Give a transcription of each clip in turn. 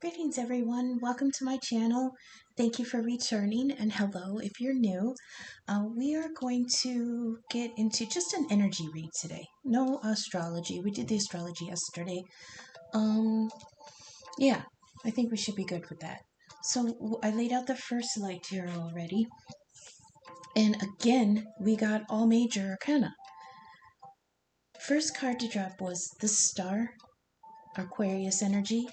Greetings everyone, welcome to my channel. Thank you for returning and hello if you're new. We are going to get into just an energy read today. No astrology, we did the astrology yesterday. Yeah, I think we should be good with that. So I laid out the first light tarot already. And again, we got all major arcana. First card to drop was the Star, Aquarius energy.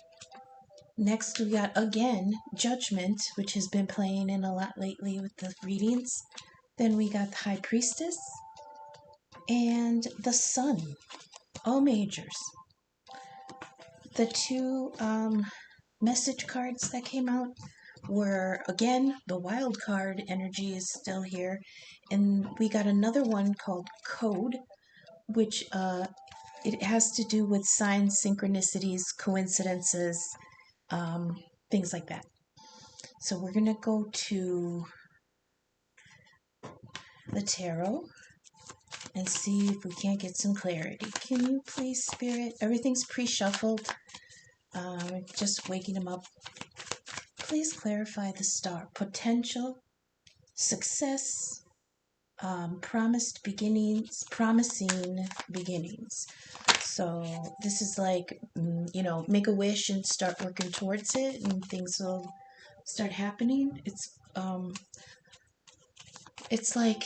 Next, we got, again, Judgment, which has been playing in a lot lately with the readings. Then we got the High Priestess and the Sun, all majors. The two message cards that came out were, again, the Wild card energy is still here. And we got another one called Code, which it has to do with signs, synchronicities, coincidences, things like that. So we're going to go to the tarot and see if we can't get some clarity. Can you please, Spirit? Everything's pre-shuffled. Just waking them up. Please clarify the Star. Potential, success, promising beginnings. So this is like, make a wish and start working towards it and things will start happening. It's like,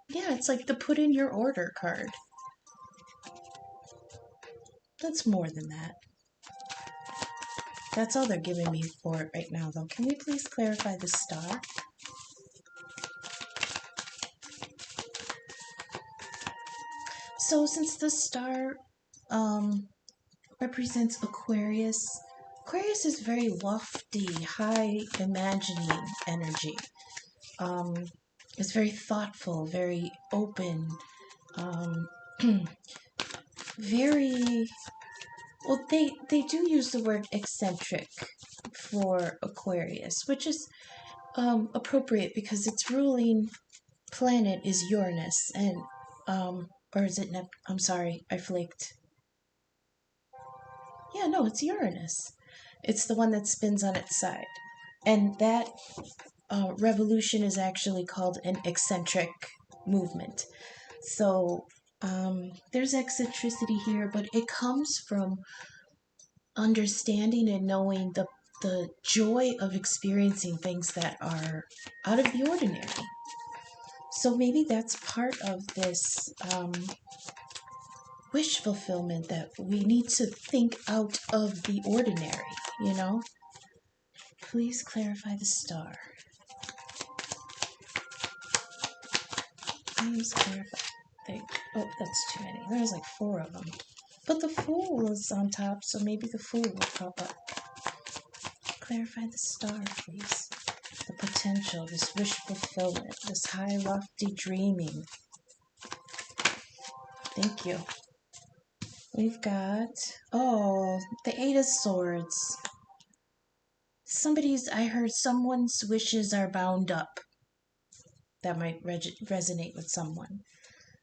yeah, it's like the put in your order card. That's more than that. That's all they're giving me for it right now, though. Can we please clarify the Star? So since the Star represents Aquarius, Aquarius is very lofty, high imagining energy. It's very thoughtful, very open, very, well, they do use the word eccentric for Aquarius, which is appropriate because its ruling planet is Uranus, and, or is it I'm sorry, I flaked. Yeah, no, it's Uranus. It's the one that spins on its side. And that revolution is actually called an eccentric movement. So there's eccentricity here, but it comes from understanding and knowing the joy of experiencing things that are out of the ordinary. So maybe that's part of this wish fulfillment, that we need to think out of the ordinary, Please clarify the Star. Please clarify. Oh, that's too many. There's like 4 of them. But the Fool is on top, so maybe the Fool will pop up. Clarify the Star, please. The potential, this wish fulfillment, this high, lofty dreaming. Thank you. We've got, the 8 of Swords. I heard someone's wishes are bound up. That might resonate with someone.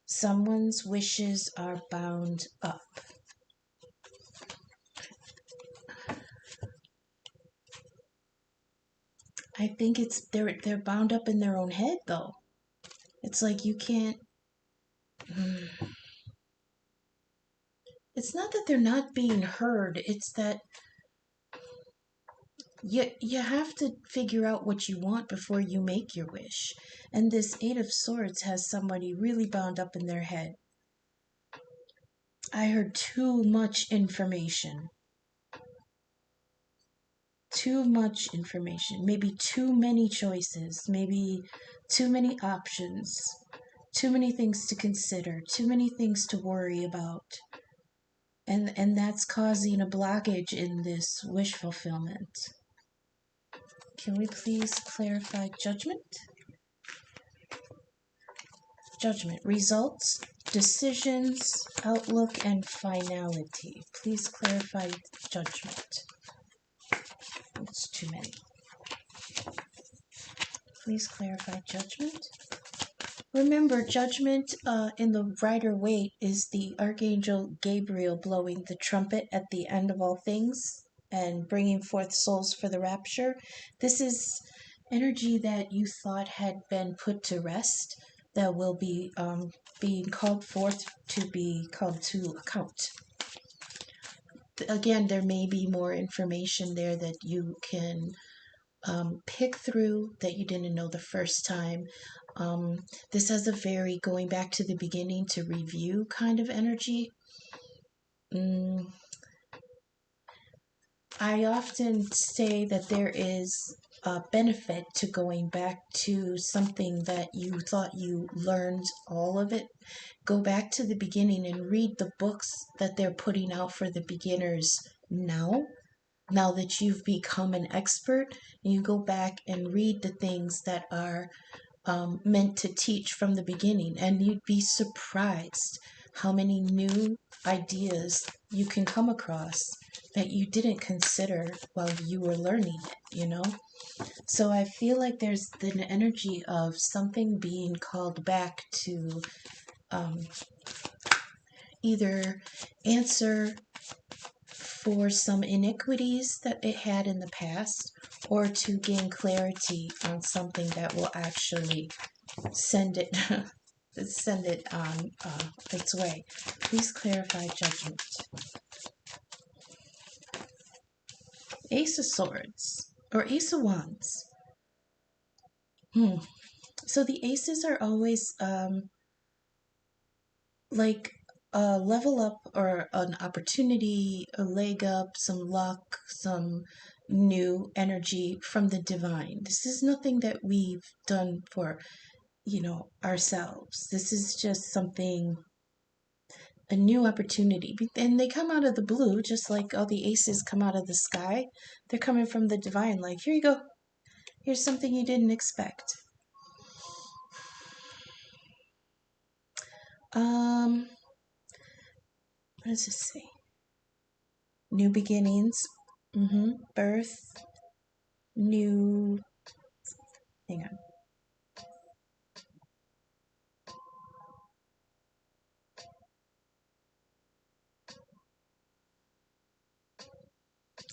Someone's wishes are bound up. I think they're bound up in their own head, though. It's like you can't. It's not that they're not being heard. It's that you have to figure out what you want before you make your wish. And this 8 of Swords has somebody really bound up in their head. I heard too much information. Too much information. Maybe too many choices. Maybe too many options. Too many things to consider. Too many things to worry about. And that's causing a blockage in this wish fulfillment. Can we please clarify Judgment? Judgment. Results, decisions, outlook, and finality. Please clarify Judgment. It's too many. Please clarify Judgment. Remember, Judgment in the Rider-Waite is the Archangel Gabriel blowing the trumpet at the end of all things. and bringing forth souls for the rapture. This is energy that you thought had been put to rest that will be being called forth to be called to account. Again, there may be more information there that you can pick through that you didn't know the first time. This has a very going back to the beginning to review kind of energy. I often say that there is a benefit to going back to something that you thought you learned all of it. Go back to the beginning and read the books that they're putting out for the beginners now. Now that you've become an expert, you go back and read the things that are meant to teach from the beginning, and you'd be surprised how many new ideas you can come across that you didn't consider while you were learning it. So I feel like there's the energy of something being called back to either answer for some iniquities that it had in the past, or to gain clarity on something that will actually send it on its way. Please clarify judgment. Ace of Swords or Ace of Wands. So the aces are always like a level up or an opportunity, a leg up, some luck, some new energy from the divine. This is nothing that we've done for, ourselves. This is just something, a new opportunity. And they come out of the blue, just like all the aces come out of the sky. They're coming from the divine, like, here you go. Here's something you didn't expect. What does this say? New beginnings, birth, new, hang on.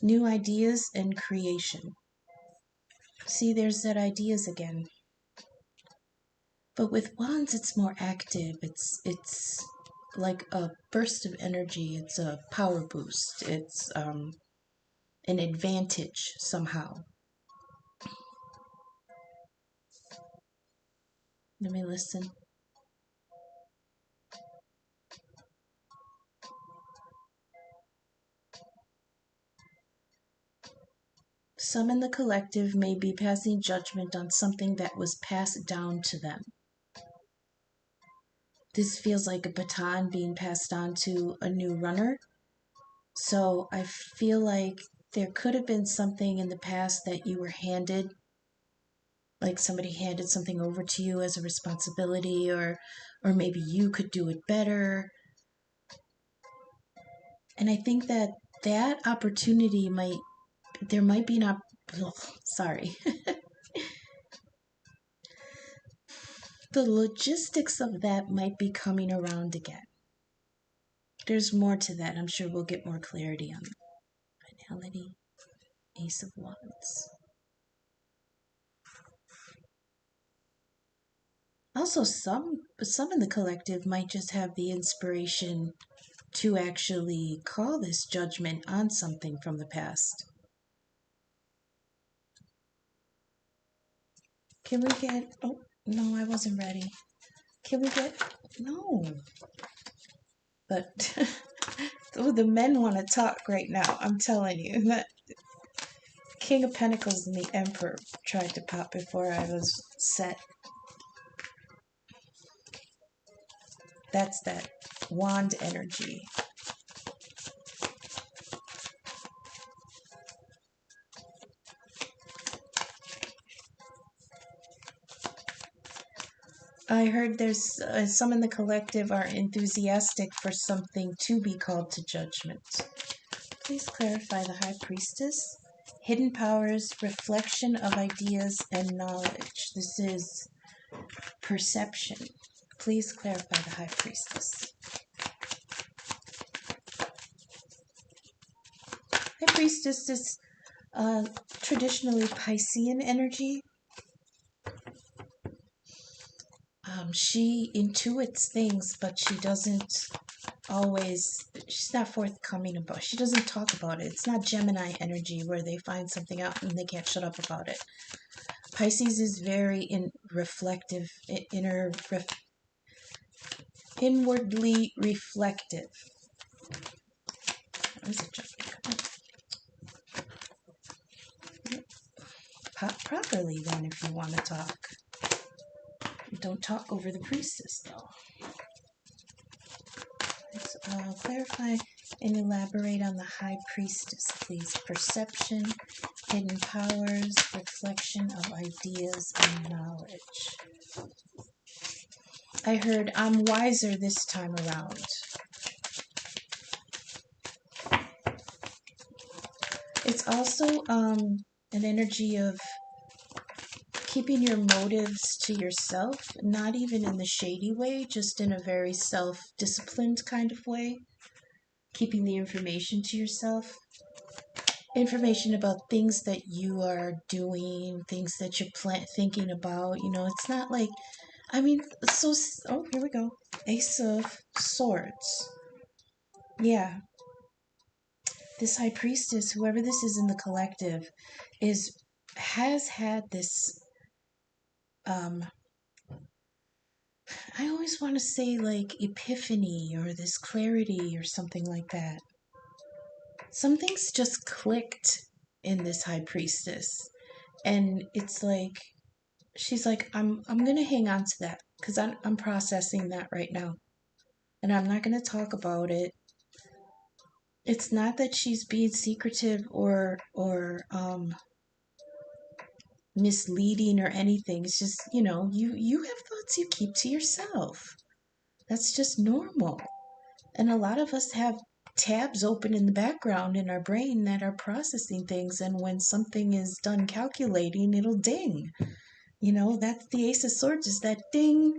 New ideas and creation. See, there's that ideas again. But with wands, it's more active. It's like a burst of energy. It's a power boost. It's an advantage somehow. Let me listen. Some in the collective may be passing judgment on something that was passed down to them. This feels like a baton being passed on to a new runner. So I feel like there could have been something in the past that you were handed, like somebody handed something over to you as a responsibility, or maybe you could do it better. And I think that opportunity there might be sorry. The logistics of that might be coming around again. There's more to that. I'm sure we'll get more clarity on it. Finality, Ace of Wands. Also, some in the collective might just have the inspiration to actually call this judgment on something from the past. Can we get... Oh, no, I wasn't ready. Can we get... No. But... Oh, the men want to talk right now. I'm telling you. That King of Pentacles and the Emperor tried to pop before I was set. That's that wand energy. I heard there's some in the collective are enthusiastic for something to be called to judgment. Please clarify the High Priestess. Hidden powers, reflection of ideas and knowledge. This is perception. Please clarify the High Priestess. High Priestess is traditionally Piscean energy. She intuits things, but she doesn't always, she's not forthcoming about it. She doesn't talk about it. It's not Gemini energy where they find something out and they can't shut up about it. Pisces is very reflective, inwardly reflective. Where's it jumping? Pop properly then if you want to talk. Don't talk over the priestess though. Let's clarify and elaborate on the high priestess, please. Perception, hidden powers, reflection of ideas and knowledge. I heard I'm wiser this time around. It's also an energy of keeping your motives to yourself, not even in the shady way, just in a very self-disciplined kind of way. Keeping the information to yourself. Information about things that you are doing, things that you're thinking about. You know, it's not like, I mean, so, oh, here we go. Ace of Swords. Yeah. This high priestess, whoever this is in the collective, has had this, I always want to say like epiphany or this clarity or something like that. Something's just clicked in this high priestess. And it's like, she's like, I'm going to hang on to that because I'm processing that right now. And I'm not going to talk about it. It's not that she's being secretive or misleading or anything. It's just, you know, you have thoughts you keep to yourself. That's just normal. And a lot of us have tabs open in the background in our brain that are processing things, and when something is done calculating, it'll ding. You know, that's the Ace of Swords, is that ding.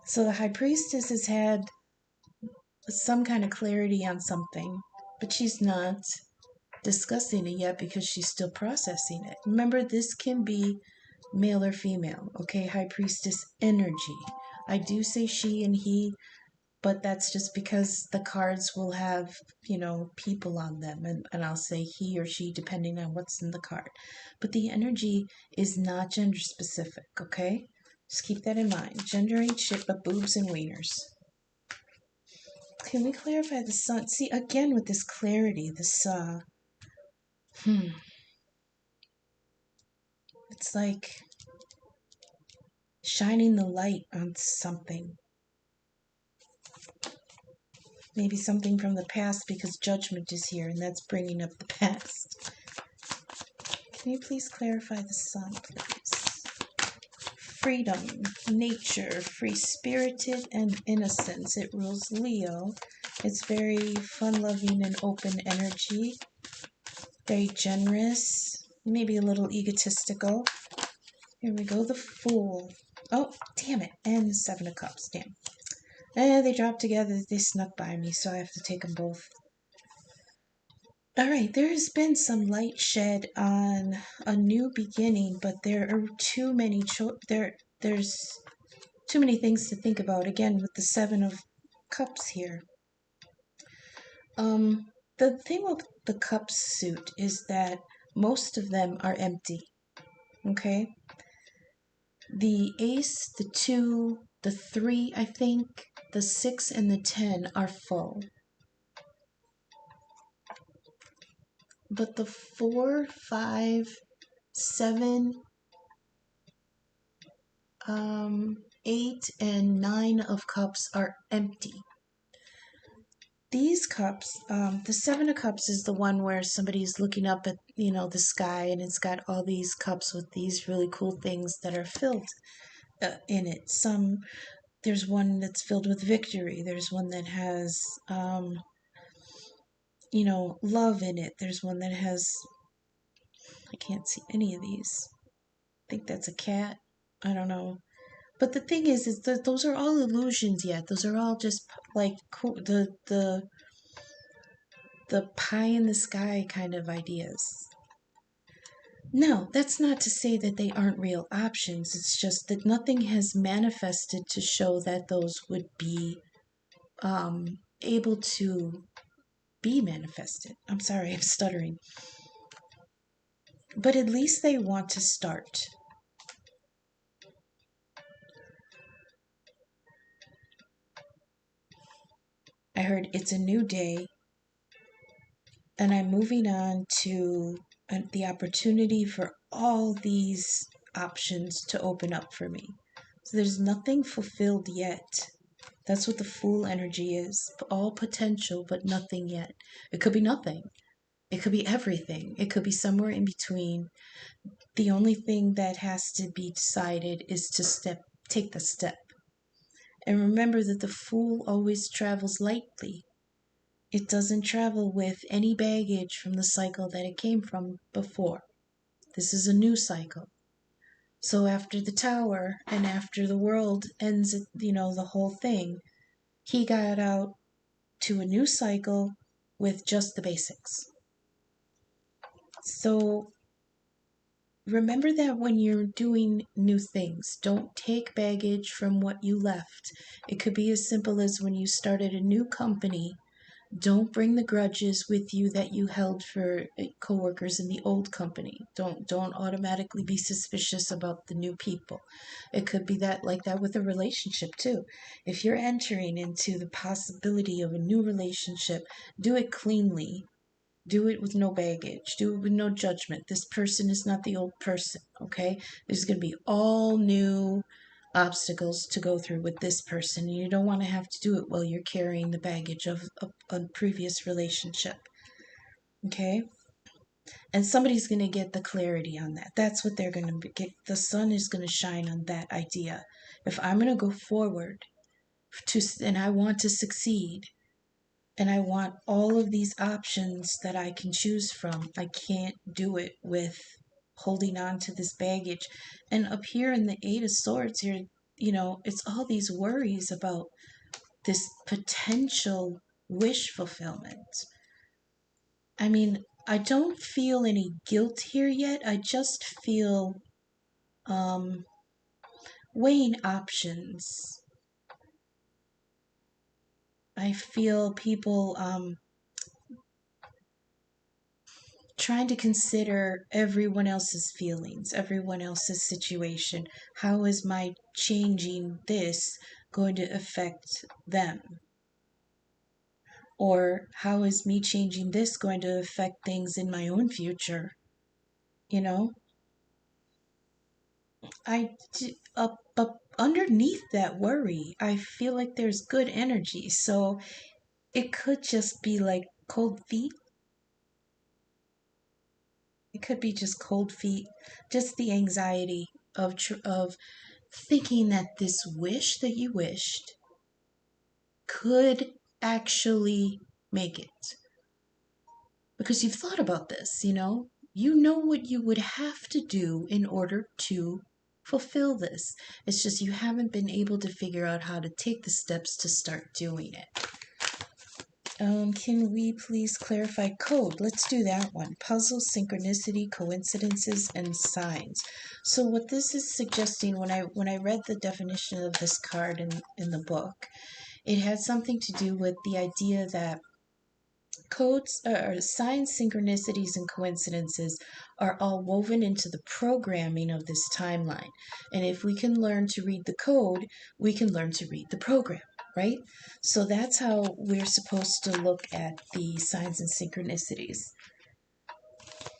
So the High Priestess has had some kind of clarity on something, but she's not discussing it yet because she's still processing it. Remember, this can be male or female, okay? High Priestess energy. I do say she and he, but that's just because the cards will have, you know, people on them, and I'll say he or she depending on what's in the card. But the energy is not gender specific, okay? Just keep that in mind. Gender ain't shit but boobs and wieners. Can we clarify the sun? See, again with this clarity, this, it's like shining the light on something. Maybe something from the past because judgment is here and that's bringing up the past. Can you please clarify the sun, please? Freedom, nature, free-spirited, and innocence. It rules Leo. It's very fun-loving and open energy. Very generous. Maybe a little egotistical. Here we go, the Fool. Oh, damn it. And the Seven of Cups. Damn. They dropped together. They snuck by me, so I have to take them both. All right, there has been some light shed on a new beginning, but there are too many there's too many things to think about. Again, with the Seven of Cups here. The thing with the Cups suit is that most of them are empty. Okay? The Ace, the 2, the 3, I think, the 6, and the 10 are full. But the 4, 5, 7, 8, and 9 of Cups are empty. These cups, the 7 of Cups is the one where somebody's looking up at, you know, the sky, and it's got all these cups with these really cool things that are filled in it. There's one that's filled with victory. There's one that has, you know, love in it. There's one that has, I can't see any of these. I think that's a cat. I don't know. But the thing is that those are all illusions yet. Those are all just like cool, the the pie in the sky kind of ideas. No, that's not to say that they aren't real options. It's just that nothing has manifested to show that those would be able to be manifested. I'm sorry, I'm stuttering. But at least they want to start. I heard it's a new day, and I'm moving on to the opportunity for all these options to open up for me. So there's nothing fulfilled yet. That's what the Fool energy is. All potential, but nothing yet. It could be nothing. It could be everything. It could be somewhere in between. The only thing that has to be decided is to take the step. And remember that the Fool always travels lightly. It doesn't travel with any baggage from the cycle that it came from before. This is a new cycle. So after the tower and after the world ends, the whole thing, he got out to a new cycle with just the basics. So remember that when you're doing new things, don't take baggage from what you left. It could be as simple as when you started a new company. Don't bring the grudges with you that you held for coworkers in the old company. Don't automatically be suspicious about the new people. It could be that like that with a relationship too. If you're entering into the possibility of a new relationship, do it cleanly. Do it with no baggage. Do it with no judgment. This person is not the old person, okay? There's going to be all new obstacles to go through with this person. You don't want to have to do it while you're carrying the baggage of a previous relationship, okay? And somebody's going to get the clarity on that. That's what they're going to get. The sun is going to shine on that idea. If I'm going to go forward and I want to succeed, and I want all of these options that I can choose from, I can't do it with holding on to this baggage. And up here in the Eight of Swords, here, it's all these worries about this potential wish fulfillment. I mean, I don't feel any guilt here yet. I just feel weighing options. I feel people trying to consider everyone else's feelings, everyone else's situation. How is my changing this going to affect them? Or how is me changing this going to affect things in my own future? You know, up underneath that worry, I feel like there's good energy. So it could just be like cold feet. It could be just cold feet, just the anxiety of thinking that this wish that you wished could actually make it. Because you've thought about this, you know what you would have to do in order to fulfill this. It's just you haven't been able to figure out how to take the steps to start doing it. Can we please clarify code? Let's do that one. Puzzle, synchronicity, coincidences, and signs. So what this is suggesting, when I read the definition of this card in the book, it had something to do with the idea that codes or signs, synchronicities, and coincidences are all woven into the programming of this timeline. And if we can learn to read the code, we can learn to read the program, right? So that's how we're supposed to look at the signs and synchronicities.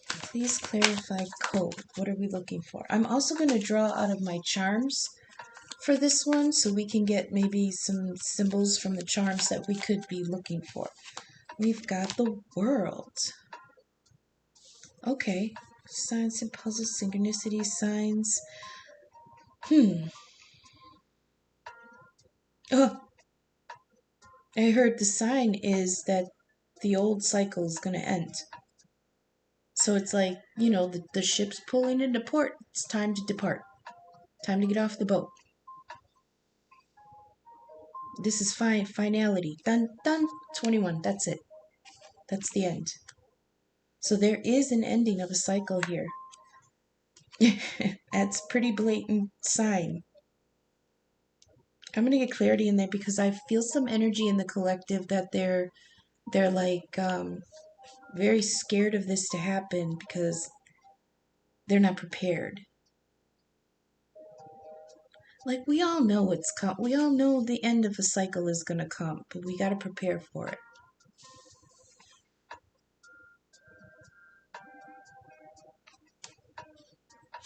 Please clarify code. What are we looking for? I'm also going to draw out of my charms for this one so we can get maybe some symbols from the charms that we could be looking for. We've got the world. Okay. Signs and puzzles, synchronicity, signs. Oh, I heard the sign is that the old cycle is going to end. So it's like, the ship's pulling into port. It's time to depart. Time to get off the boat. This is finality. Dun, dun, 21. That's it. That's the end. So there is an ending of a cycle here. That's pretty blatant sign. I'm gonna get clarity in there because I feel some energy in the collective that they're like very scared of this to happen because they're not prepared. Like we all know it's come. We all know the end of a cycle is gonna come, but we gotta prepare for it.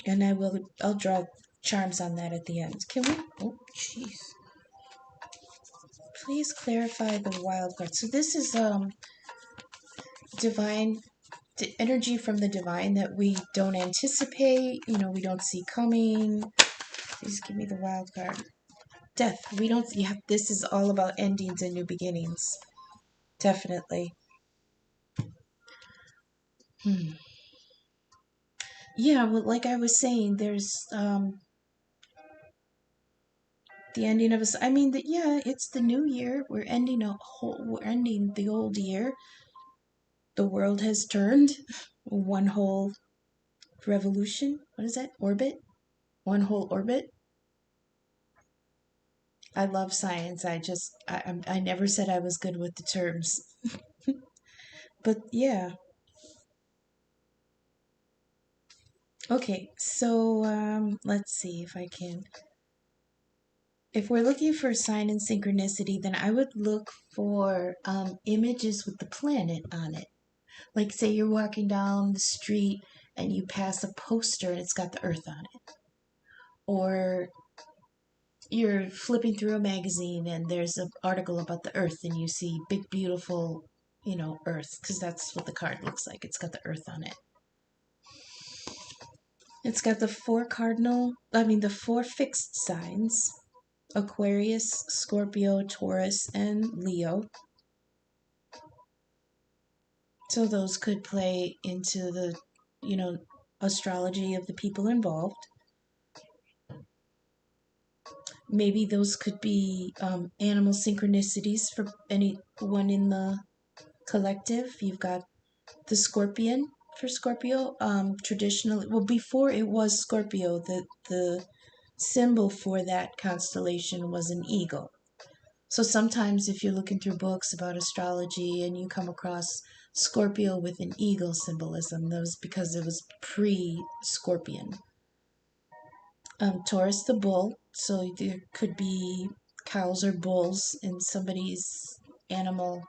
And I'll draw charms on that at the end. Can we? Oh, jeez. Please clarify the wild card. So this is divine energy from the divine that we don't anticipate. We don't see coming. Please give me the wild card. Death. We don't. Yeah, this is all about endings and new beginnings. Definitely. Yeah. Well, like I was saying, there's the ending of us. I mean, yeah, it's the new year. We're ending We're ending the old year. The world has turned. One whole revolution. What is that? Orbit. One whole orbit. I love science. I never said I was good with the terms, but yeah. Okay, so let's see if I can. If we're looking for a sign and synchronicity, then I would look for images with the planet on it. Like, say you're walking down the street and you pass a poster and it's got the Earth on it. Or you're flipping through a magazine and there's an article about the Earth and you see big, beautiful, Earth, because that's what the card looks like. It's got the Earth on it. It's got the four fixed signs: Aquarius, Scorpio, Taurus, and Leo. So those could play into the, astrology of the people involved. Maybe those could be animal synchronicities for anyone in the collective. You've got the scorpion for Scorpio. Traditionally, well, before it was Scorpio, the symbol for that constellation was an eagle. So sometimes if you're looking through books about astrology and you come across Scorpio with an eagle symbolism, that was because it was pre-Scorpion. Taurus the bull, so there could be cows or bulls in somebody's animal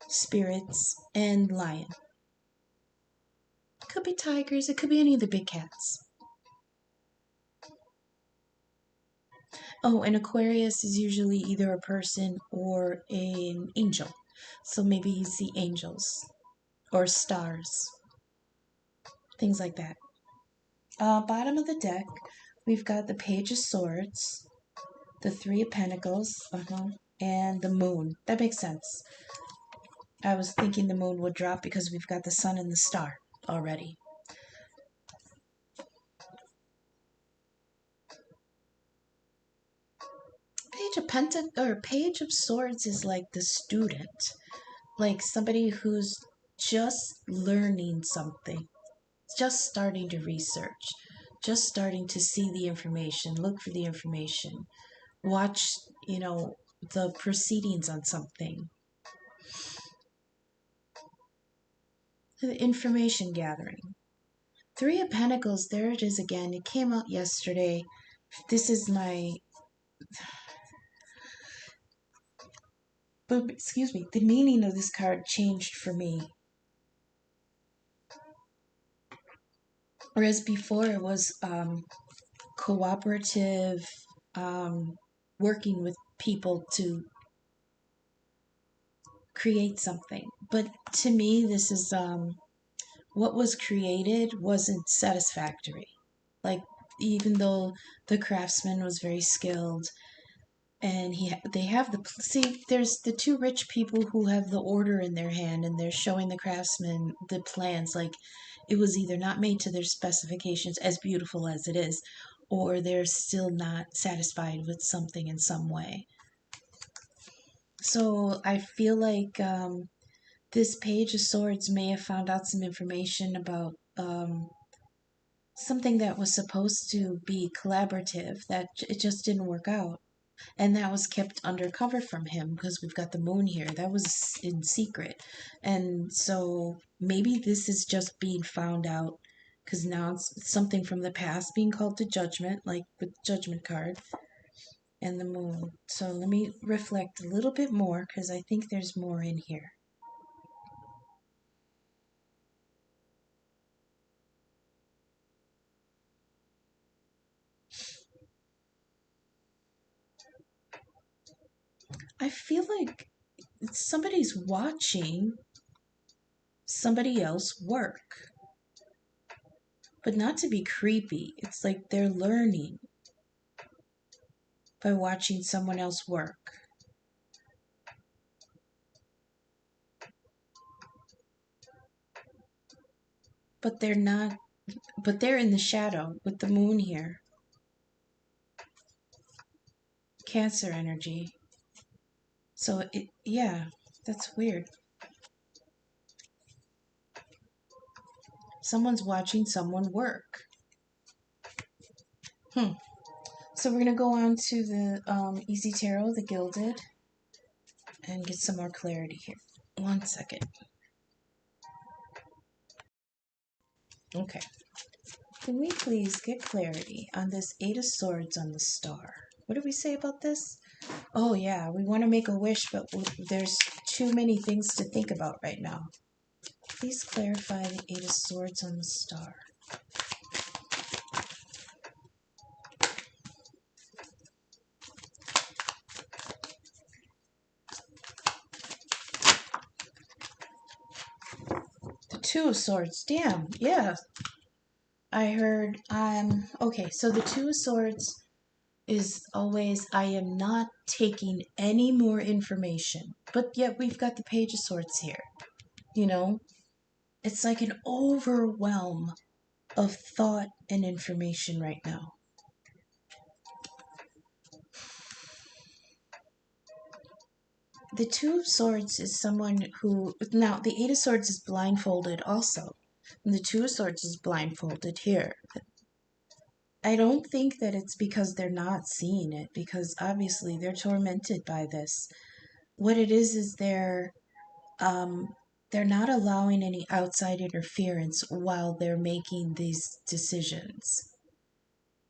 spirits, and lion. It could be tigers, it could be any of the big cats. Oh, and Aquarius is usually either a person or an angel. So maybe you see angels or stars, things like that. Bottom of the deck, we've got the Page of Swords, the Three of Pentacles, and the Moon. That makes sense. I was thinking the Moon would drop because we've got the Sun and the Star already. Page of Swords is like the student, like somebody who's just learning something, just starting to research, just starting to see the information, look for the information, watch, the proceedings on something. The information gathering. Three of Pentacles, there it is again. It came out yesterday. This is excuse me, the meaning of this card changed for me. Whereas before it was cooperative, working with people to create something. But to me, this is what was created wasn't satisfactory. Like, even though the craftsman was very skilled, and they have there's the two rich people who have the order in their hand and they're showing the craftsman the plans. Like, it was either not made to their specifications, as beautiful as it is, or they're still not satisfied with something in some way. So I feel like This Page of Swords may have found out some information about something that was supposed to be collaborative, that it just didn't work out. And that was kept undercover from him because we've got the moon here. That was in secret. And so maybe this is just being found out because now it's something from the past being called to judgment, like with the judgment card and the moon. So let me reflect a little bit more because I think there's more in here. I feel like somebody's watching somebody else work, but not to be creepy. It's like they're learning by watching someone else work. But they're not, but they're in the shadow with the moon here. Cancer energy. So, yeah, that's weird. Someone's watching someone work. So we're going to go on to the Easy Tarot, the Gilded, and get some more clarity here. 1 second. Okay. Can we please get clarity on this Eight of Swords on the star? What did we say about this? Oh, yeah, we want to make a wish, but there's too many things to think about right now. Please clarify the Eight of Swords on the star. The Two of Swords. Damn, yeah. I heard, okay, so the Two of Swords is always, I am not taking any more information. But yet we've got the Page of Swords here. You know? It's like an overwhelm of thought and information right now. The Two of Swords is someone who, now the Eight of Swords is blindfolded also. And the Two of Swords is blindfolded here. I don't think that it's because they're not seeing it, because obviously they're tormented by this. What it is they're not allowing any outside interference while they're making these decisions.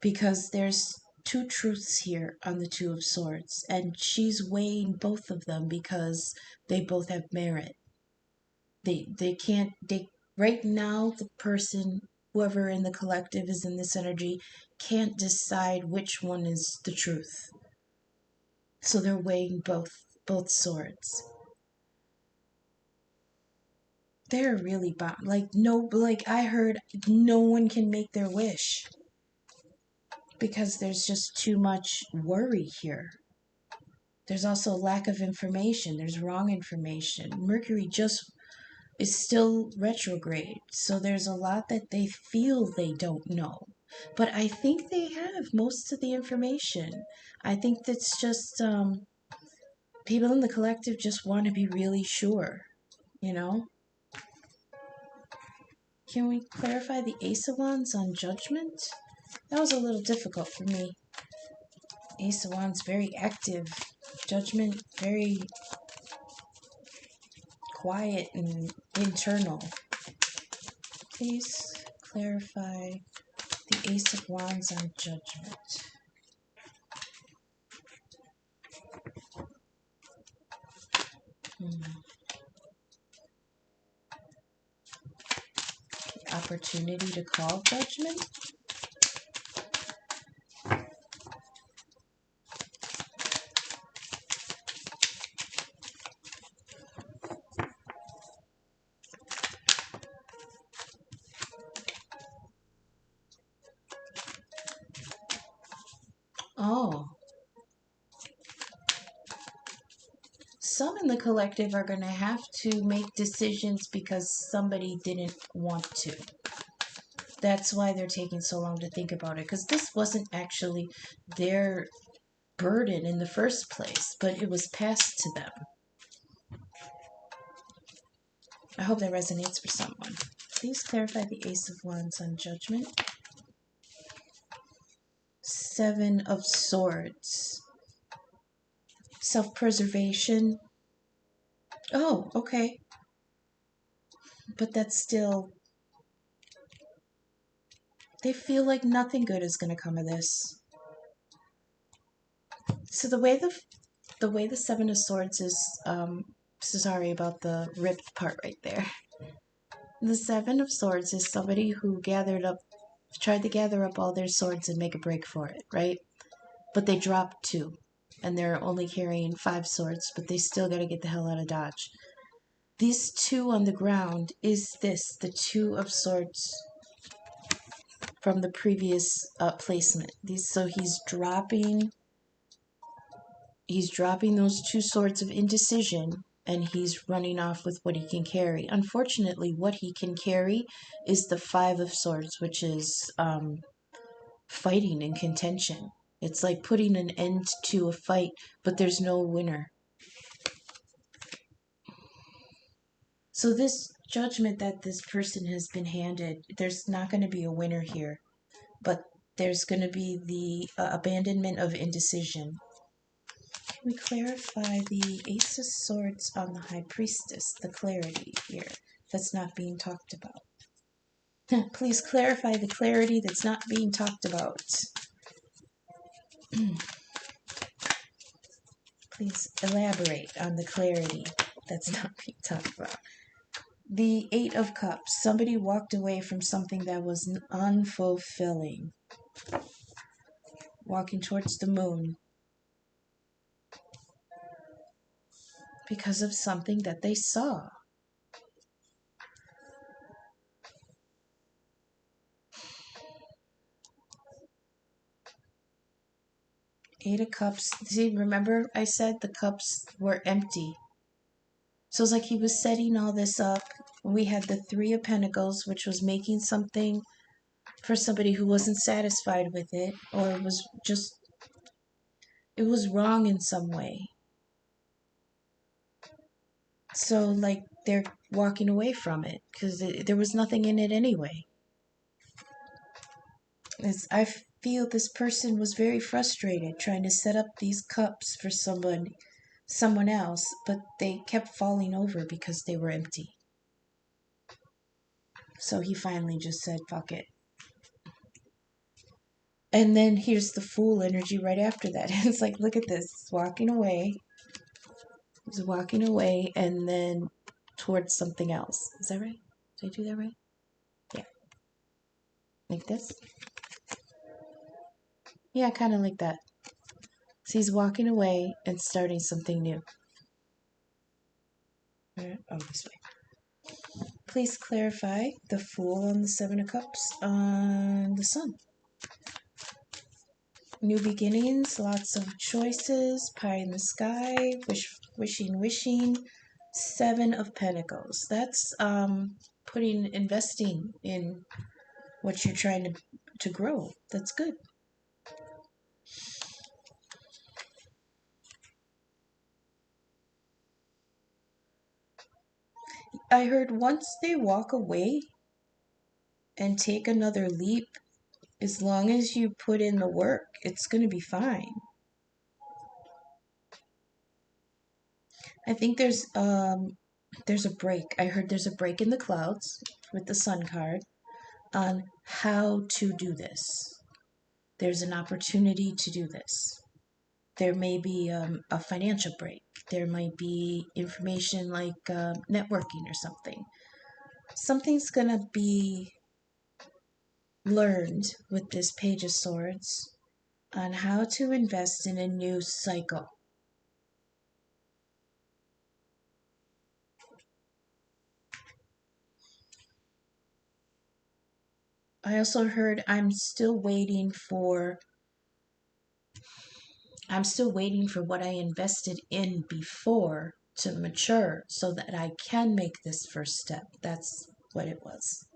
Because there's two truths here on the Two of Swords, and she's weighing both of them because they both have merit. They can't, right now the person, whoever in the collective is in this energy, can't decide which one is the truth. So they're weighing both swords. They're really bound. Like I heard, no one can make their wish because there's just too much worry here. There's also lack of information. There's wrong information. Mercury just is still retrograde, so there's a lot that they feel they don't know. But I think they have most of the information. I think that's just people in the collective just want to be really sure, you know? Can we clarify the Ace of Wands on Judgment? That was a little difficult for me. Ace of Wands, very active. Judgment, very quiet and internal. Please clarify the Ace of Wands on Judgment. Opportunity to call judgment. Oh. Some in the collective are going to have to make decisions because somebody didn't want to. That's why they're taking so long to think about it, because this wasn't actually their burden in the first place, but it was passed to them. I hope that resonates for someone. Please clarify the Ace of Wands on Judgment. Seven of Swords. Self-preservation. Oh, okay. But that's still... They feel like nothing good is going to come of this. So the way the Seven of Swords is... sorry about the ripped part right there. The Seven of Swords is somebody who tried to gather up all their swords and make a break for it, right? But they dropped two, and they're only carrying 5 swords, but they still got to get the hell out of Dodge. These two on the ground is the Two of Swords from the previous placement. So he's dropping those 2 swords of indecision, and he's running off with what he can carry. Unfortunately, what he can carry is the 5 of Swords, which is fighting and contention. It's like putting an end to a fight, but there's no winner. So this judgment that this person has been handed, there's not going to be a winner here, but there's going to be the abandonment of indecision. Can we clarify the Ace of Swords on the High Priestess, the clarity here that's not being talked about? Please clarify the clarity that's not being talked about. Please elaborate on the clarity that's not being talked about. The Eight of Cups. Somebody walked away from something that was unfulfilling. Walking towards the moon. Because of something that they saw. Eight of Cups. See, remember I said the cups were empty. So it's like he was setting all this up. We had the Three of Pentacles, which was making something for somebody who wasn't satisfied with it, or it was wrong in some way. So, like, they're walking away from it because there was nothing in it anyway. I feel this person was very frustrated trying to set up these cups for someone else, but they kept falling over because they were empty. So he finally just said, fuck it. And then here's the Fool energy right after that. It's like, look at this. It's walking away. It's walking away and then towards something else. Is that right? Did I do that right? Yeah. Like this? Yeah, kind of like that. So he's walking away and starting something new. Oh, this way. Please clarify the Fool on the Seven of Cups on the Sun. New beginnings, lots of choices, pie in the sky, wishing. Seven of Pentacles. That's investing in what you're trying to grow. That's good. I heard once they walk away and take another leap, as long as you put in the work, it's going to be fine. I think there's a break. I heard there's a break in the clouds with the Sun card on how to do this. There's an opportunity to do this. There may be a financial break. There might be information like networking or something. Something's going to be learned with this Page of Swords on how to invest in a new cycle. I also heard I'm still waiting for what I invested in before to mature so that I can make this first step. That's what it was.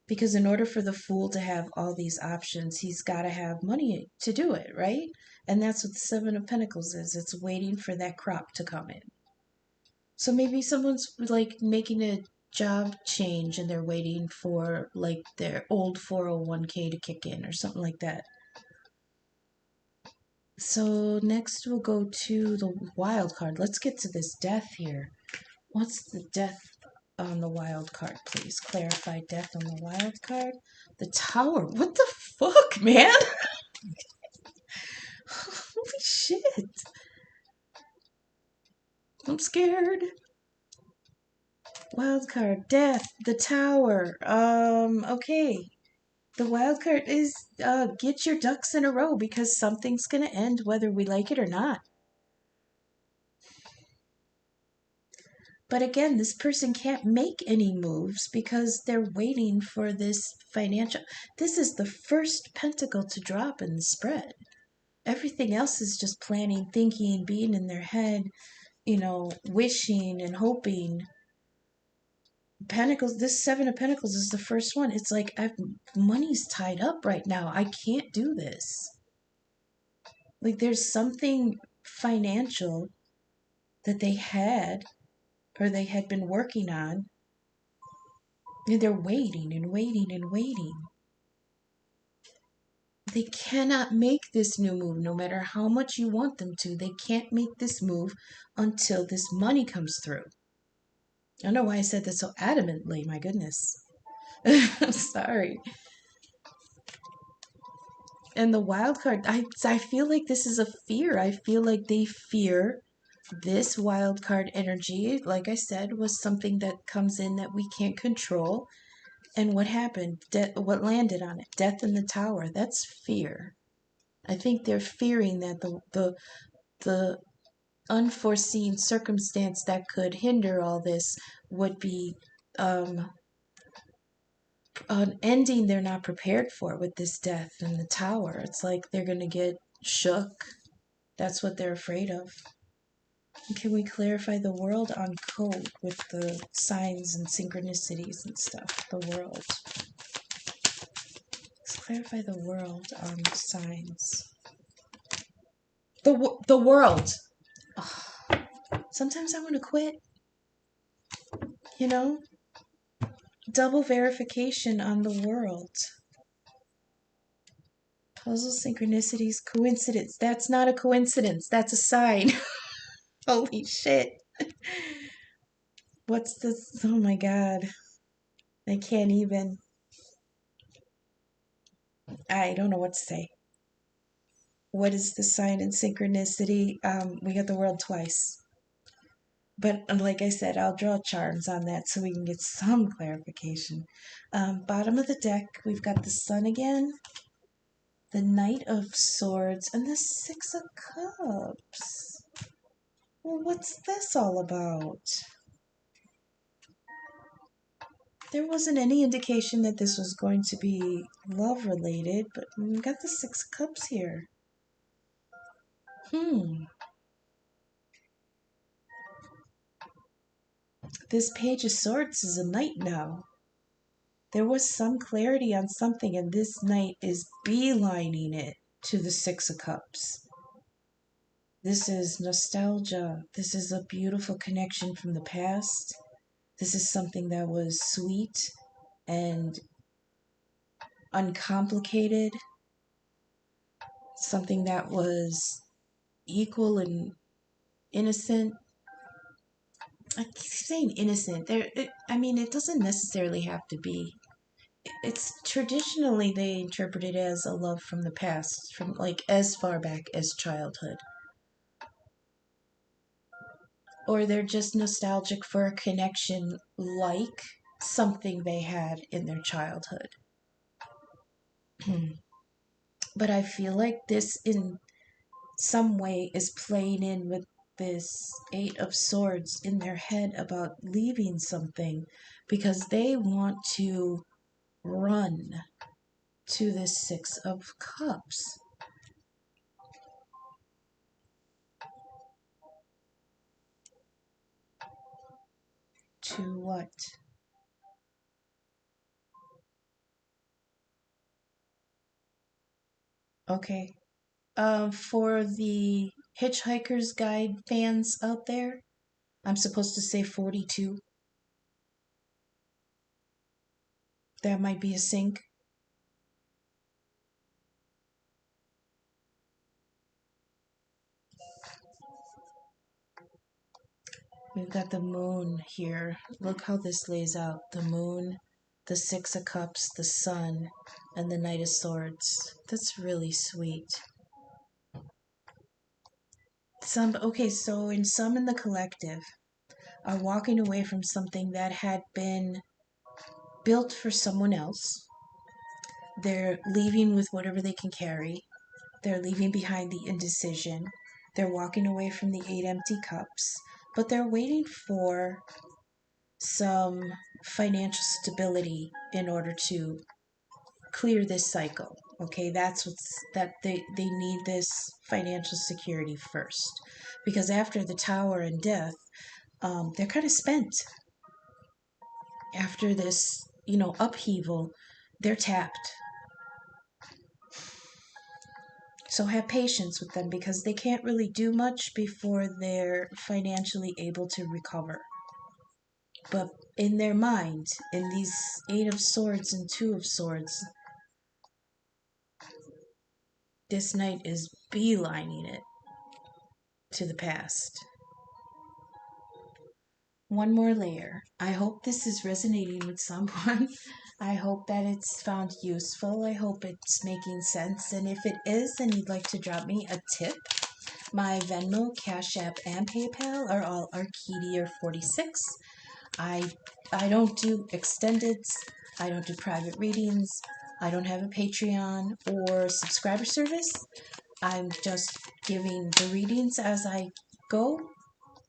Because in order for the Fool to have all these options, he's got to have money to do it, right? And that's what the Seven of Pentacles is. It's waiting for that crop to come in. So maybe someone's like making a job change and they're waiting for like their old 401k to kick in or something like that. So next we'll go to the wild card. Let's get to this death here. What's the death on the wild card, please? Clarify death on the wild card. The tower. What the fuck, man? Holy shit. I'm scared. Wild card, death, the tower. Okay. The wild card is get your ducks in a row because something's gonna end whether we like it or not. But again, this person can't make any moves because they're waiting for this financial. This is the first pentacle to drop in the spread. Everything else is just planning, thinking, being in their head, wishing and hoping. Pentacles, this Seven of Pentacles is the first one. It's like money's tied up right now. I can't do this. Like there's something financial that they had or they had been working on, and they're waiting and waiting and waiting. They cannot make this new move no matter how much you want them to. They can't make this move until this money comes through. I don't know why I said that so adamantly. My goodness. I'm sorry. And the wild card, I feel like this is a fear. I feel like they fear this wild card energy. Like I said, was something that comes in that we can't control. And what happened? What landed on it? Death in the tower. That's fear. I think they're fearing that the unforeseen circumstance that could hinder all this would be an ending they're not prepared for with this death in the tower. It's like they're going to get shook. That's what they're afraid of. Can we clarify the world on code with the signs and synchronicities and stuff? The world. Let's clarify the world on signs. The world. Oh, sometimes I want to quit. Double verification on the world. Puzzle synchronicities, coincidence. That's not a coincidence. That's a sign. Holy shit. What's this? Oh my god. I can't even. I don't know what to say. What is the sign in synchronicity? We got the world twice. But like I said, I'll draw charms on that so we can get some clarification. Bottom of the deck, we've got the sun again, the Knight of Swords, and the Six of Cups. Well, what's this all about? There wasn't any indication that this was going to be love related, but we've got the Six of Cups here. This Page of Swords is a knight now. There was some clarity on something, and this knight is beelining it to the Six of Cups. This is nostalgia. This is a beautiful connection from the past. This is something that was sweet and uncomplicated. Something that was equal and innocent. I keep saying innocent. It doesn't necessarily have to be. It's traditionally they interpret it as a love from the past, from like as far back as childhood. Or they're just nostalgic for a connection like something they had in their childhood. But I feel like this in some way is playing in with this Eight of Swords in their head about leaving something because they want to run to this Six of Cups. To what? Okay. For the Hitchhiker's Guide fans out there, I'm supposed to say 42. That might be a sync. We've got the moon here. Look how this lays out. The moon, the Six of Cups, the sun, and the Knight of Swords. That's really sweet. Okay, so some in the collective are walking away from something that had been built for someone else. They're leaving with whatever they can carry. They're leaving behind the indecision. They're walking away from the 8 empty cups, but they're waiting for some financial stability in order to clear this cycle. Okay, that's that they need this financial security first, because after the Tower and death, they're kind of spent. After this, upheaval, they're tapped. So have patience with them, because they can't really do much before they're financially able to recover. But in their mind, in these 8 of Swords and 2 of Swords, this knight is beelining it to the past. One more layer. I hope this is resonating with someone. I hope that it's found useful. I hope it's making sense. And if it is, and you'd like to drop me a tip, my Venmo, Cash App, and PayPal are all Arcadia46. I don't do extendeds. I don't do private readings. I don't have a Patreon or subscriber service. I'm just giving the readings as I go,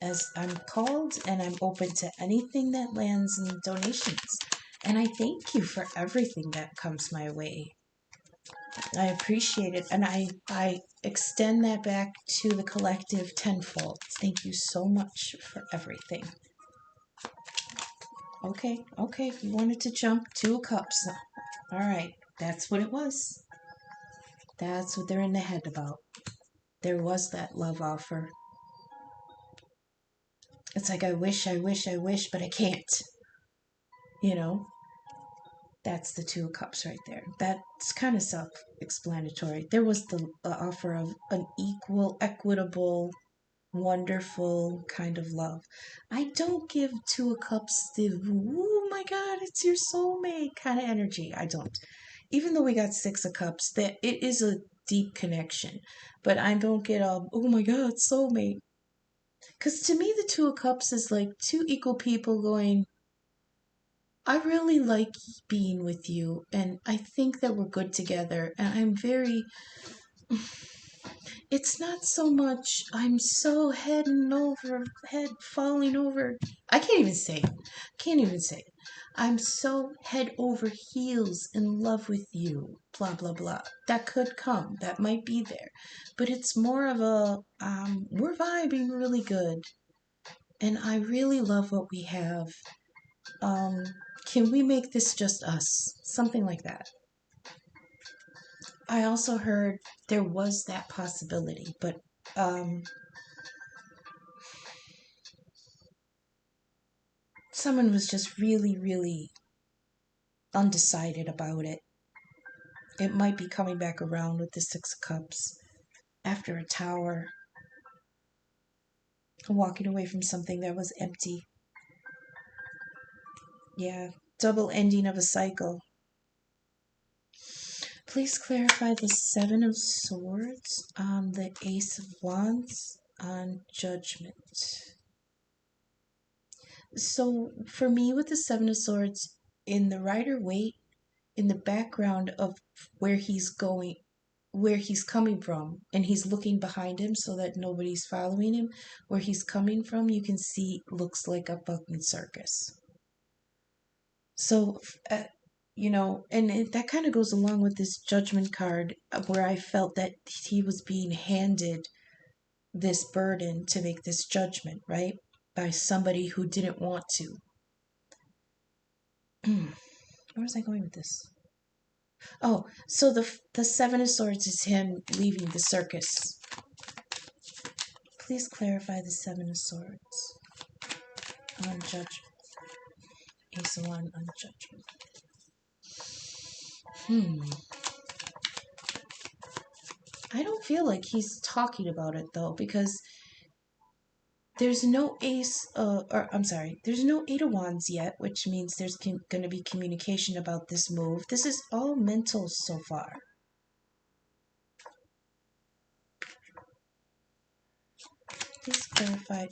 as I'm called, and I'm open to anything that lands in donations. And I thank you for everything that comes my way. I appreciate it, and I extend that back to the collective tenfold. Thank you so much for everything. Okay, you wanted to jump 2 cups. All right, that's what it was. That's what they're in the head about. There was that love offer. It's like, I wish, but I can't. That's the 2 of Cups right there. That's kind of self-explanatory. There was the offer of an equal, equitable, wonderful kind of love. I don't give 2 of Cups the, oh my God, it's your soulmate kind of energy. I don't. Even though we got 6 of Cups, that it is a deep connection. But I don't get all, oh my God, soulmate. Because to me, the 2 of Cups is like 2 equal people going, I really like being with you, and I think that we're good together, and it's not so much, I'm so head falling over. I can't even say it. I'm so head over heels in love with you, blah, blah, blah. That could come. That might be there. But it's more of a, we're vibing really good, and I really love what we have. Can we make this just us? Something like that. I also heard there was that possibility, but someone was just really, really undecided about it. It might be coming back around with the 6 of Cups after a Tower, walking away from something that was empty. Yeah, double ending of a cycle. Please clarify the 7 of Swords on the Ace of Wands on Judgment. So for me, with the 7 of Swords, in the Rider Waite, in the background of where he's going, where he's coming from, and he's looking behind him so that nobody's following him, where he's coming from, you can see looks like a fucking circus. So, and that kind of goes along with this Judgment card, where I felt that he was being handed this burden to make this judgment, right? By somebody who didn't want to. Where was I going with this? Oh, so the 7 of Swords is him leaving the circus. Please clarify the 7 of Swords. on judgment. Ace of Wands on judgment. I don't feel like he's talking about it though, because there's no there's no Eight of Wands yet, which means there's going to be communication about this move. This is all mental so far. Please clarify.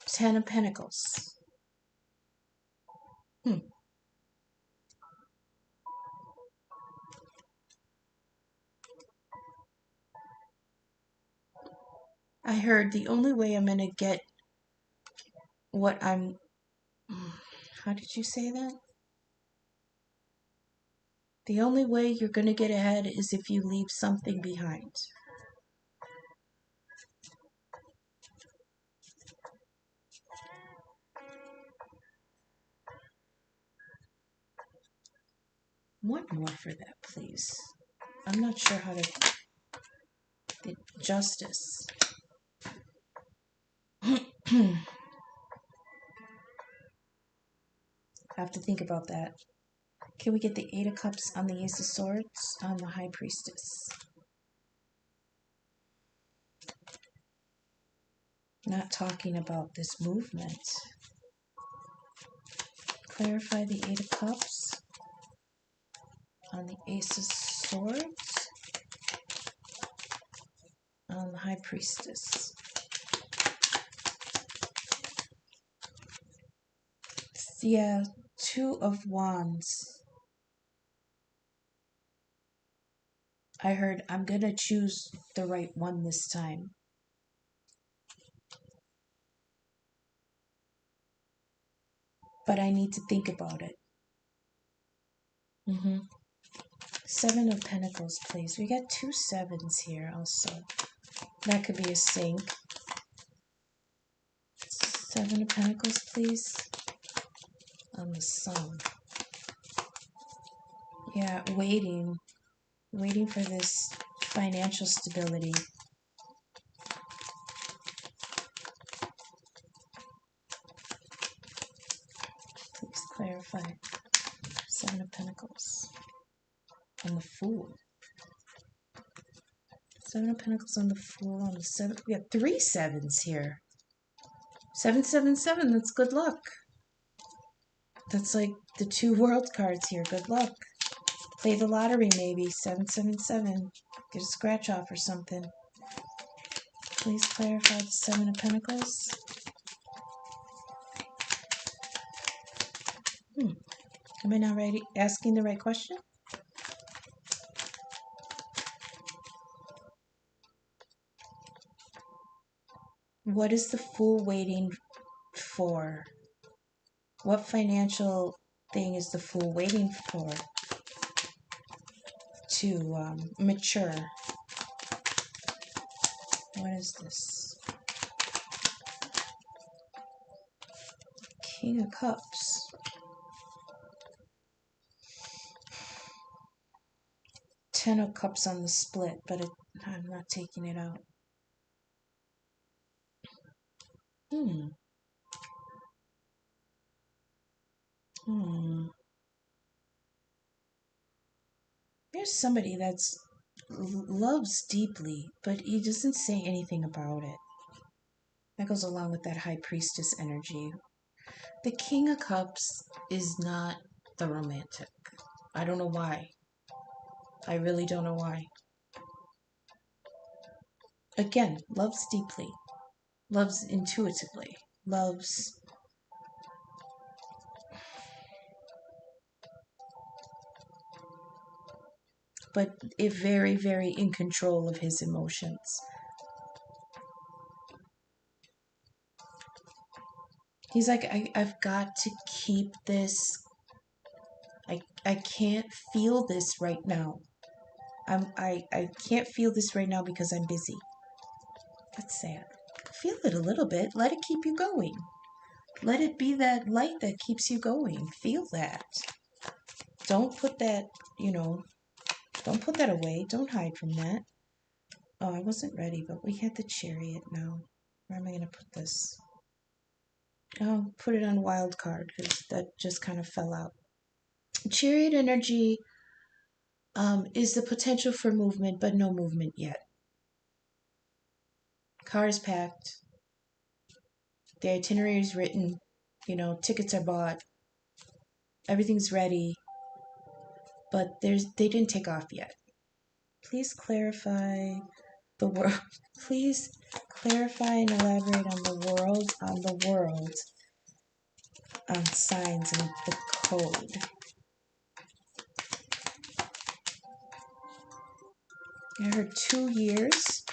Ten of Pentacles. I heard the only way I'm going to get what I'm... How did you say that? The only way you're going to get ahead is if you leave something behind. One more for that, please. I'm not sure how to... The Justice. I have to think about that. Can we get the Eight of Cups on the Ace of Swords on the High Priestess? Not talking about this movement. Clarify the Eight of Cups on the Ace of Swords on the High Priestess. Yeah, Two of Wands. I heard I'm going to choose the right one this time. But I need to think about it. Seven of Pentacles, please. We got two sevens here also. That could be a sync. Seven of Pentacles, please. On the Sun. Yeah, waiting for this financial stability. Please clarify. Seven of Pentacles. On the Fool. Seven of Pentacles on the Fool. On the Seven. We have three sevens here. 777. That's good luck. That's like the two world cards here. Good luck. Play the lottery maybe. 777. Get a scratch off or something. Please clarify the Seven of Pentacles. Am I not asking the right question? What is the Fool waiting for? What financial thing is the Fool waiting for to mature? What is this? King of Cups. Ten of Cups on the split, but I'm not taking it out. There's somebody that's loves deeply, but he doesn't say anything about it. That goes along with that High Priestess energy. The King of Cups is not the romantic. I don't know why. I really don't know why. Again, loves deeply. Loves intuitively. Loves... but is very, very in control of his emotions. He's like, I've got to keep this. I can't feel this right now. I can't feel this right now because I'm busy. That's sad. Feel it a little bit. Let it keep you going. Let it be that light that keeps you going. Feel that. Don't put that, don't put that away. Don't hide from that. Oh, I wasn't ready, but we had the Chariot now. Where am I going to put this? I'll put it on wild card because that just kind of fell out. Chariot energy is the potential for movement, but no movement yet. Car is packed. The itinerary is written. Tickets are bought. Everything's ready. But they didn't take off yet. Please clarify the world. Please clarify and elaborate on the world, on signs and the code. I heard 2 years.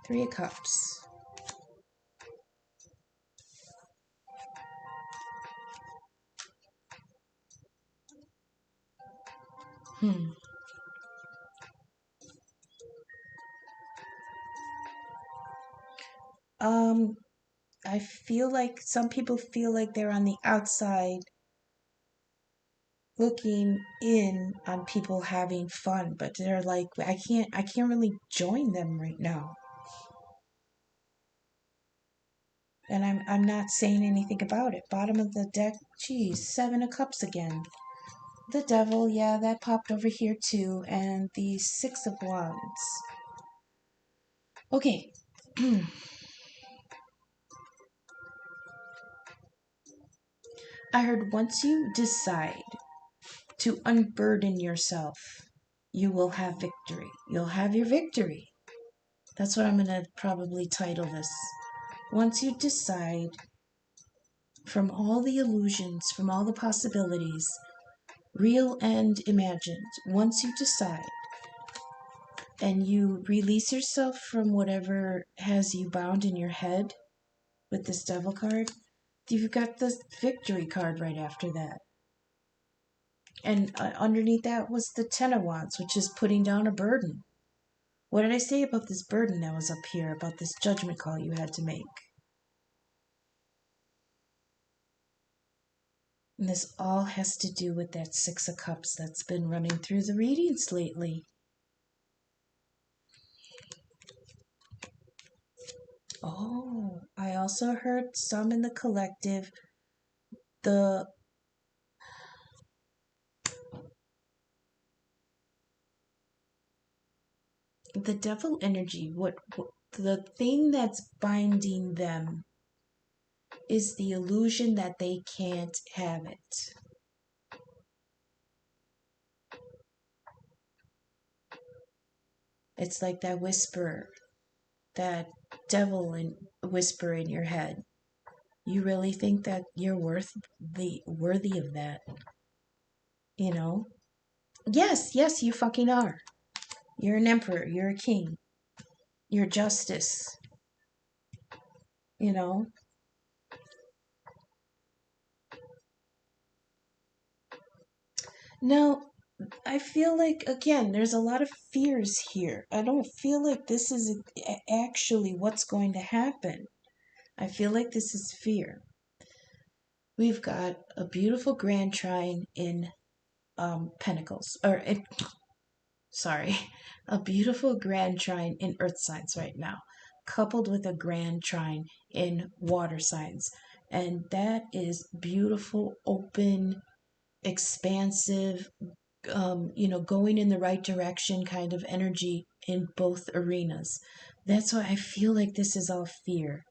Three of Cups. I feel like some people feel like they're on the outside looking in on people having fun, but they're like, I can't really join them right now. And I'm not saying anything about it. Bottom of the deck, geez, 7 of Cups again. The Devil, yeah, that popped over here too, and the 6 of Wands. Okay. I heard once you decide to unburden yourself, you will have victory. You'll have your victory. That's what I'm going to probably title this. Once you decide from all the illusions, from all the possibilities, real and imagined, once you decide and you release yourself from whatever has you bound in your head with this Devil card, you've got the victory card right after that. And underneath that was the 10 of Wands, which is putting down a burden. What did I say about this burden that was up here, about this judgment call you had to make? And this all has to do with that 6 of Cups that's been running through the readings lately. Oh, I also heard some in the collective, the devil energy, what the thing that's binding them is the illusion that they can't have it. It's like that whisper, that devil and whisper in your head. You really think that you're worthy of that? Yes, you fucking are. You're an emperor, you're a king. You're justice. Now, I feel like, again, there's a lot of fears here. I don't feel like this is actually what's going to happen. I feel like this is fear. We've got a beautiful grand trine in Pentacles, a beautiful grand trine in Earth signs right now, coupled with a grand trine in water signs. And that is beautiful, open, expansive, going in the right direction kind of energy in both arenas. That's why I feel like this is all fear.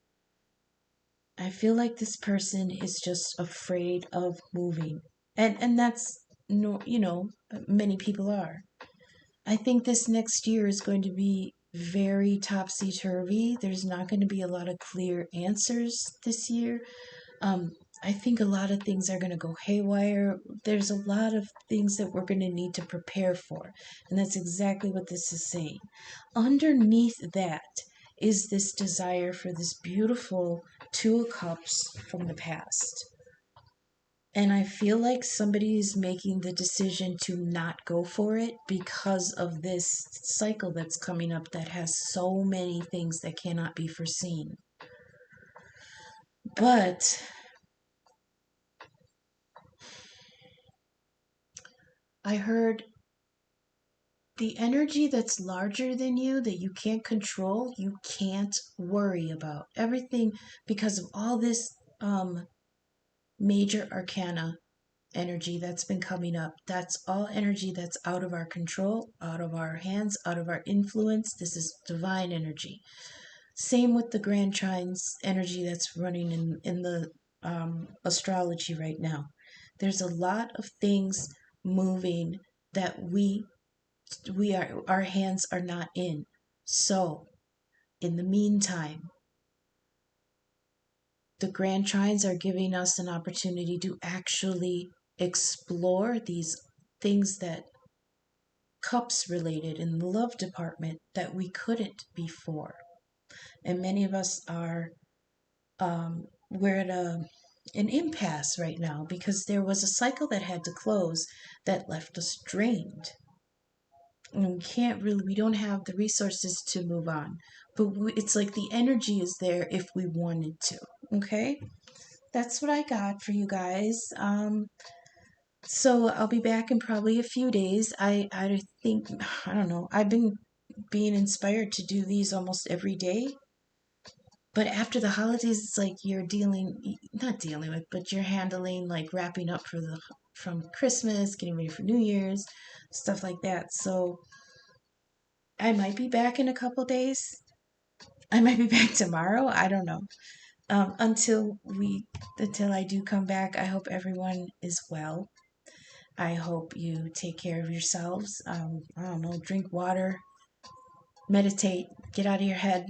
I feel like this person is just afraid of moving. And that's no, many people are. I think this next year is going to be very topsy-turvy. There's not going to be a lot of clear answers this year. I think a lot of things are going to go haywire. There's a lot of things that we're going to need to prepare for. And that's exactly what this is saying. Underneath that is this desire for this beautiful 2 of Cups from the past. And I feel like somebody is making the decision to not go for it because of this cycle that's coming up that has so many things that cannot be foreseen. But I heard the energy that's larger than you that you can't control, you can't worry about. Everything, because of all this major arcana energy that's been coming up, that's all energy that's out of our control, out of our hands, out of our influence. This is divine energy. Same with the grand trines energy that's running in the astrology right now. There's a lot of things moving that our hands are not in. So in the meantime, the grand trines are giving us an opportunity to actually explore these things that cups related in the love department that we couldn't before. And many of us are we're at an impasse right now because there was a cycle that had to close that left us drained. And we don't have the resources to move on. But it's like the energy is there if we wanted to. Okay? That's what I got for you guys. So I'll be back in probably a few days. I think, I don't know, I've been being inspired to do these almost every day. But after the holidays, it's like you're not dealing with, but you're handling like wrapping up from Christmas, getting ready for New Year's, stuff like that. So I might be back in a couple days. I might be back tomorrow. I don't know. Until I do come back, I hope everyone is well. I hope you take care of yourselves. I don't know, drink water, meditate, get out of your head,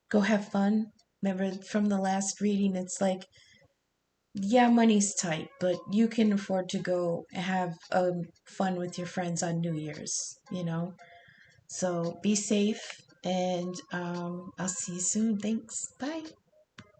go have fun. Remember from the last reading, it's like, yeah, money's tight, but you can afford to go have fun with your friends on New Year's. So be safe, and I'll see you soon. Thanks. Bye.